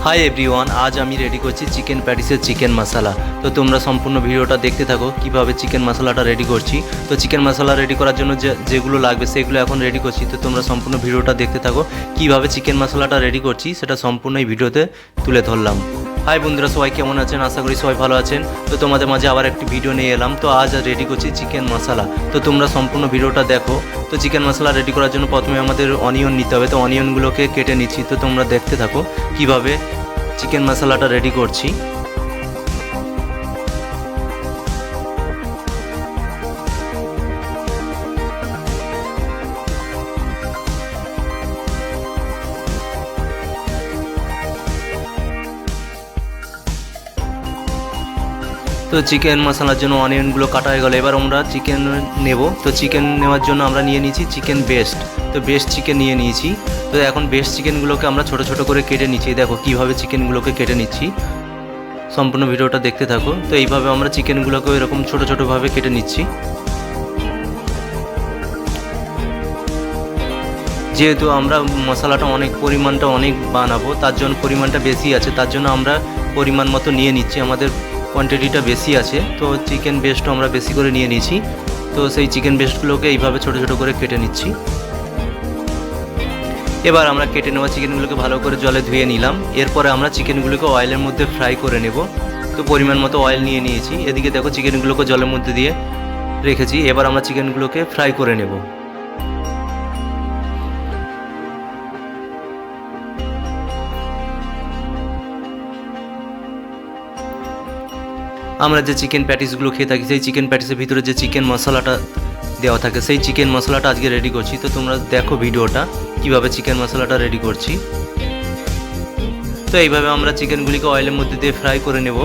Hi everyone, आज আমি ready করছি চিকেন প্যাটিসের চিকেন মশলা। তো তোমরা সম্পূর্ণ ভিডিওটা দেখতে থাকো কিভাবে চিকেন মশলাটা রেডি করছি। তো চিকেন মশলা রেডি করার জন্য যেগুলো লাগবে সেগুলো এখন রেডি করছি। তো তোমরা সম্পূর্ণ ভিডিওটা দেখতে থাকো কিভাবে চিকেন মশলাটা রেডি করছি, সেটা সম্পূর্ণ এই ভিডিওতে তুলে ধরলাম। হাই বন্ধুরা, সবাই কেমন আছেন? আশা করি সবাই ভালো আছেন। তো তোমাদের মাঝে আবার একটি ভিডিও নিয়ে এলাম। তো আজ রেডি করছি চিকেন মশলা। তো তোমরা সম্পূর্ণ ভিডিওটা দেখো। তো চিকেন মশলা রেডি করার জন্য প্রথমে আমাদের অনিয়ন নিতে হবে। তো অনিয়নগুলোকে কেটে নিচ্ছি। তো তোমরা দেখতে থাকো কিভাবে চিকেন মশলাটা রেডি করছি। তো চিকেন মশলার জন্য অনিয়নগুলো কাটা হয়ে গেল। এবার আমরা চিকেন নেব। তো চিকেন নেওয়ার জন্য আমরা নিয়ে নিয়েছি চিকেন বেস্ট। তো বেস্ট চিকেন নিয়ে নিয়েছি। তো এখন বেস্ট চিকেনগুলোকে আমরা ছোট ছোট করে কেটে নিচ্ছি। দেখো কিভাবে চিকেনগুলোকে কেটে নিচ্ছি। সম্পূর্ণ ভিডিওটা দেখতে থাকো। তো এইভাবে আমরা চিকেনগুলোকে এরকম ছোট ছোটোভাবে কেটে নিচ্ছি। যেহেতু আমরা মশলাটা পরিমাণটা অনেক বানাবো, তার জন্য পরিমাণটা বেশি আছে, তার জন্য আমরা পরিমাণ মতো নিয়ে নিচ্ছি। আমাদের কোয়ান্টিটিটা বেশি আছে, তো চিকেন বেস্টও আমরা বেশি করে নিয়ে নিয়েছি। তো সেই চিকেন বেস্টগুলোকে এইভাবে ছোট ছোট করে কেটে নিচ্ছি। এবার আমরা কেটে নেওয়া চিকেনগুলোকে ভালো করে জলে ধুয়ে নিলাম। এরপরে আমরা চিকেনগুলোকে অয়েলের মধ্যে ফ্রাই করে নেব। তো পরিমাণ মতো অয়েল নিয়ে নিয়েছি। এদিকে দেখো চিকেনগুলোকে জলের মধ্যে দিয়ে রেখেছি। এবার আমরা চিকেনগুলোকে ফ্রাই করে নেব। আমরা যে চিকেন প্যাটিসগুলো খেয়ে থাকি, সেই চিকেন প্যাটিসের ভিতরে যে চিকেন মশলাটা দেওয়া থাকে, সেই চিকেন মশলাটা আজকে রেডি করছি। তো তোমরা দেখো ভিডিওটা কিভাবে চিকেন মশলাটা রেডি করছি। তো এইভাবে আমরা চিকেনগুলিকে অয়েলের মধ্যে দিয়ে ফ্রাই করে নেব।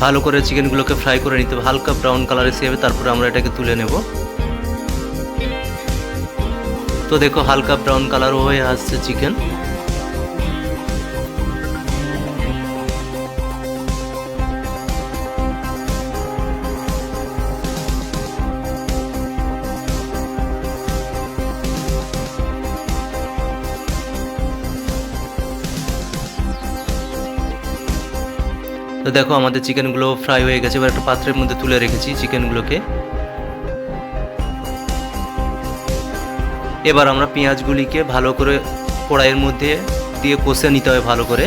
ভালো করে চিকেনগুলোকে ফ্রাই করে নিতে হবে, হালকা ব্রাউন কালার এসে যাবে, তারপরে আমরা এটাকে তুলে নেব। তো দেখো হালকা ব্রাউন কালার হয়ে আসছে চিকেন। তো দেখো আমাদের চিকেনগুলো ফ্রাই হয়ে গেছে। এবার একটা পাত্রের মধ্যে তুলে রেখেছি চিকেনগুলোকে। এবার আমরা পেঁয়াজগুলিকে ভালো করে কড়াইয়ের মধ্যে দিয়ে কষে নিতে হবে ভালো করে।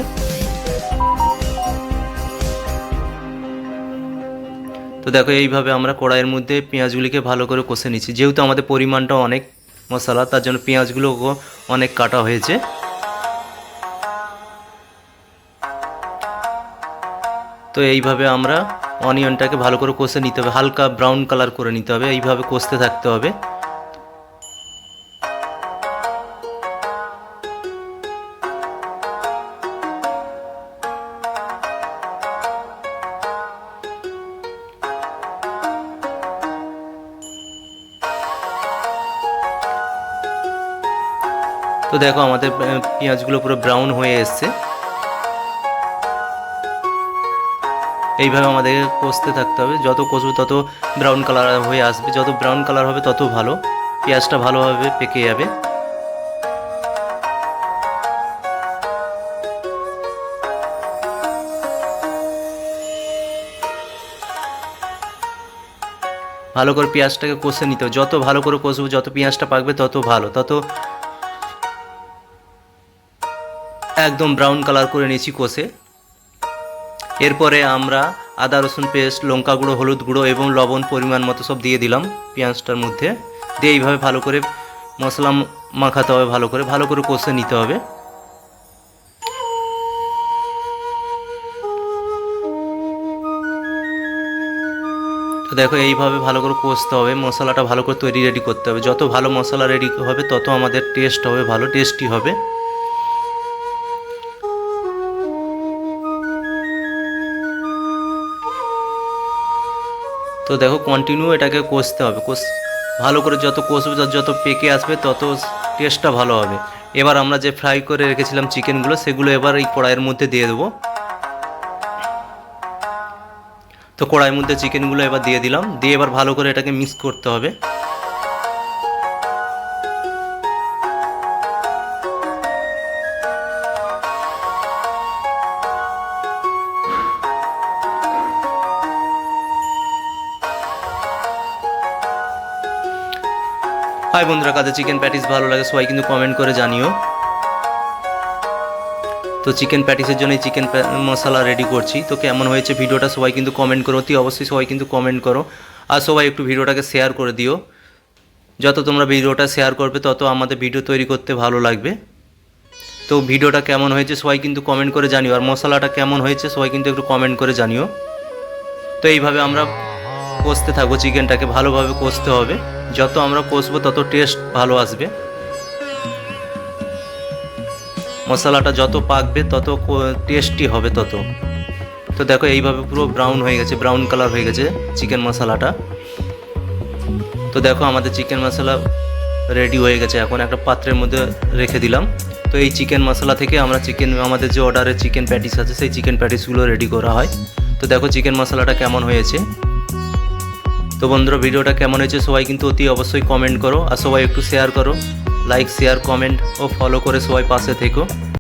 তো দেখো এইভাবে আমরা কড়াইয়ের মধ্যে পেঁয়াজগুলিকে ভালো করে কষে নিচ্ছি। যেহেতু আমাদের পরিমাণটা অনেক মশলা, তার জন্য পেঁয়াজগুলো অনেক কাটা হয়েছে। তো এইভাবে আমরা অনিয়নটাকে ভালো করে কষে নিতে হবে, হালকা ব্রাউন কালার করে নিতে হবে। এইভাবে কষতে থাকতে হবে। তো দেখো আমাদের পেঁয়াজগুলো পুরো ব্রাউন হয়ে এসছে। এইভাবে আমাদেরকে কষতে থাকতে হবে। যত কষবো তত ব্রাউন কালার হয়ে আসবে। যত ব্রাউন কালার হবে তত ভালো, পেঁয়াজটা ভালোভাবে পেকে যাবে। ভালো করে পেঁয়াজটাকে কষে নিতে হবে। যত ভালো করে কষবো, যত পেঁয়াজটা পাকবে তত ভালো, তত একদম ব্রাউন কালার করে নিয়েছি কষে। এরপরে আমরা আদা রসুন পেস্ট, লঙ্কা গুঁড়ো, হলুদ গুঁড়ো এবং লবণ পরিমাণ মতো সব দিয়ে দিলাম পেঁয়াজটার মধ্যে। দিয়ে এইভাবে ভালো করে মশলা মাখাতে হবে, ভালো করে কষে নিতে হবে। তো দেখো এইভাবে ভালো করে কষতে হবে, মশলাটা ভালো করে রেডি করতে হবে। যত ভালো মশলা রেডি হবে তত আমাদের টেস্ট হবে ভালো, টেস্টি হবে। তো দেখো কন্টিনিউ এটাকে কষতে হবে। ভালো করে যত কষবে যত পেকে আসবে তত টেস্টটা ভালো হবে। এবার আমরা যে ফ্রাই করে রেখেছিলাম চিকেনগুলো, সেগুলো এবার এই কড়াইয়ের মধ্যে দিয়ে দেবো। তো কড়াইয়ের মধ্যে চিকেনগুলো এবার দিয়ে দিলাম। দিয়ে এবার ভালো করে এটাকে মিক্স করতে হবে। হাই বন্ধুরা, কাদের চিকেন প্যাটিস ভালো লাগে সবাই কিন্তু কমেন্ট করে জানিও। তো চিকেন প্যাটিসের জন্য চিকেন মশলা রেডি করছি। তো কেমন হয়েছে ভিডিওটা সবাই কিন্তু কমেন্ট করো, অতি অবশ্যই সবাই কিন্তু কমেন্ট করো। আর সবাই একটু ভিডিওটাকে শেয়ার করে দিও। যত তোমরা ভিডিওটা শেয়ার করবে তত আমাদের ভিডিও তৈরি করতে ভালো লাগবে। তো ভিডিওটা কেমন হয়েছে সবাই কিন্তু কমেন্ট করে জানিও। আর মশলাটা কেমন হয়েছে সবাই কিন্তু একটু কমেন্ট করে জানিও। তো এইভাবে আমরা কষতে থাকবো, চিকেনটাকে ভালোভাবে কষতে হবে। যত আমরা কষবো তত টেস্ট ভালো আসবে। মশলাটা যত পাকবে তত টেস্টি হবে তত। তো দেখো এইভাবে পুরো ব্রাউন হয়ে গেছে, ব্রাউন কালার হয়ে গেছে চিকেন মশলাটা। তো দেখো আমাদের চিকেন মশলা রেডি হয়ে গেছে। এখন একটা পাত্রের মধ্যে রেখে দিলাম। তো এই চিকেন মশলা থেকে আমরা আমাদের যে অর্ডারের চিকেন প্যাটিস আছে সেই চিকেন প্যাটিসগুলো রেডি করা হয়। তো দেখো চিকেন মশলাটা কেমন হয়েছে। তো বন্ধুরা, ভিডিওটা কেমন হয়েছে সবাই কিন্তু অতি অবশ্যই কমেন্ট করো। আর সবাই একটু শেয়ার করো, লাইক শেয়ার কমেন্ট ও ফলো করে সবাই পাশে থেকো।